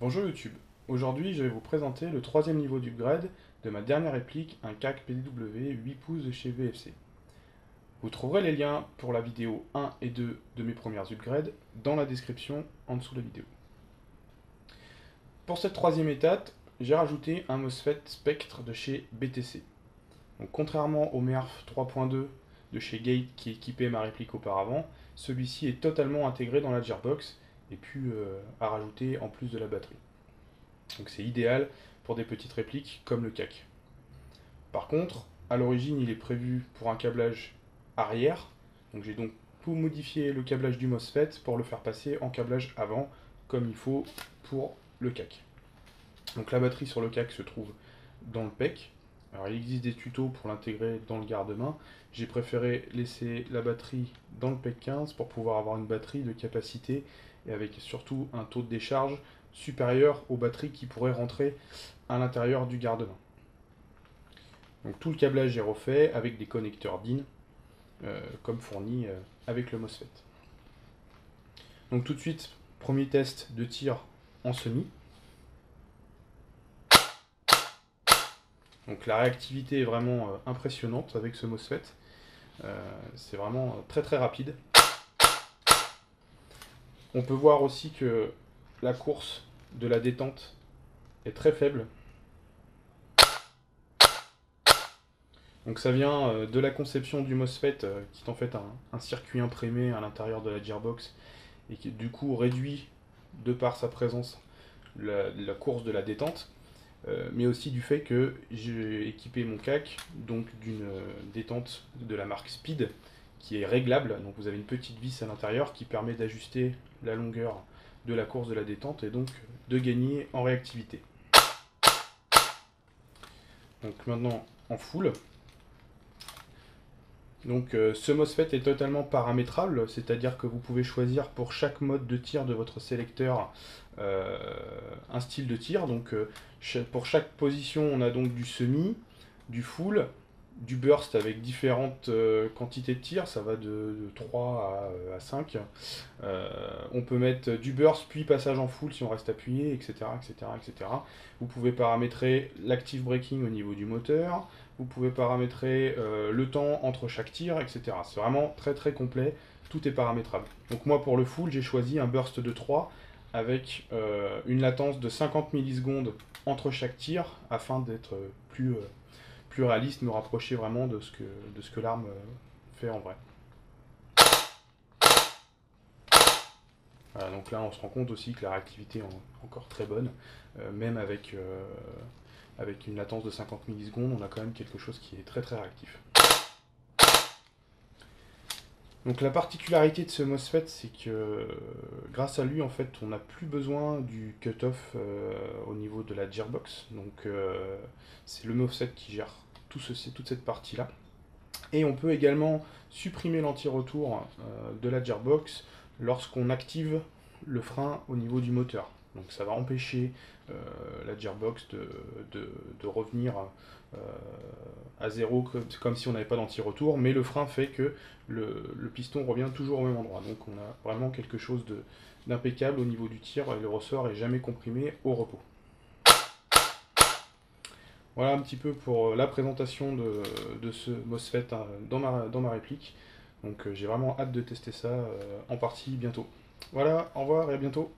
Bonjour YouTube, aujourd'hui je vais vous présenter le troisième niveau d'upgrade de ma dernière réplique, un CAC PDW 8 pouces de chez VFC. Vous trouverez les liens pour la vidéo 1 et 2 de mes premières upgrades dans la description en dessous de la vidéo. Pour cette troisième étape, j'ai rajouté un MOSFET Spectre de chez BTC. Donc, contrairement au MERF 3.2 de chez Gate qui équipait ma réplique auparavant, celui-ci est totalement intégré dans la Gearbox et puis à rajouter en plus de la batterie. Donc c'est idéal pour des petites répliques comme le CAC. Par contre, à l'origine il est prévu pour un câblage arrière, donc j'ai donc tout modifié le câblage du MOSFET pour le faire passer en câblage avant, comme il faut pour le CAC. Donc la batterie sur le CAC se trouve dans le PEC. Alors il existe des tutos pour l'intégrer dans le garde-main. J'ai préféré laisser la batterie dans le PEC 15 pour pouvoir avoir une batterie de capacité et avec surtout un taux de décharge supérieur aux batteries qui pourraient rentrer à l'intérieur du garde-main. Donc tout le câblage est refait avec des connecteurs DIN comme fourni avec le MOSFET. Donc tout de suite, premier test de tir en semi. Donc la réactivité est vraiment impressionnante avec ce MOSFET. C'est vraiment très très rapide. On peut voir aussi que la course de la détente est très faible. Donc ça vient de la conception du MOSFET qui est en fait un circuit imprimé à l'intérieur de la Gearbox et qui du coup réduit de par sa présence la course de la détente. Mais aussi du fait que j'ai équipé mon CAC donc d'une détente de la marque Speed qui est réglable. Donc vous avez une petite vis à l'intérieur qui permet d'ajuster la longueur de la course de la détente et donc de gagner en réactivité. Donc maintenant en full. Donc ce MOSFET est totalement paramétrable, c'est-à-dire que vous pouvez choisir pour chaque mode de tir de votre sélecteur un style de tir. Donc pour chaque position, on a donc du semi, du full, du burst avec différentes quantités de tir, ça va de 3 à 5. On peut mettre du burst puis passage en full si on reste appuyé, etc. etc., etc. Vous pouvez paramétrer l'active braking au niveau du moteur, vous pouvez paramétrer le temps entre chaque tir, etc. C'est vraiment très très complet, tout est paramétrable. Donc moi pour le full, j'ai choisi un burst de 3 avec une latence de 50 millisecondes entre chaque tir afin d'être plus réaliste, me rapprocher vraiment de ce que l'arme fait en vrai. Voilà, donc là on se rend compte aussi que la réactivité est encore très bonne, même avec une latence de 50 millisecondes, on a quand même quelque chose qui est très très réactif. Donc la particularité de ce MOSFET, c'est que grâce à lui, en fait, on n'a plus besoin du cutoff au niveau de la Gearbox. Donc c'est le MOSFET qui gère toute cette partie-là. Et on peut également supprimer l'anti-retour de la Gearbox lorsqu'on active le frein au niveau du moteur. Donc ça va empêcher la Gearbox de revenir à zéro comme si on n'avait pas d'anti-retour, mais le frein fait que le piston revient toujours au même endroit. Donc on a vraiment quelque chose d'impeccable au niveau du tir et le ressort est jamais comprimé au repos. Voilà un petit peu pour la présentation de ce MOSFET dans ma réplique. Donc j'ai vraiment hâte de tester ça en partie bientôt. Voilà, au revoir et à bientôt.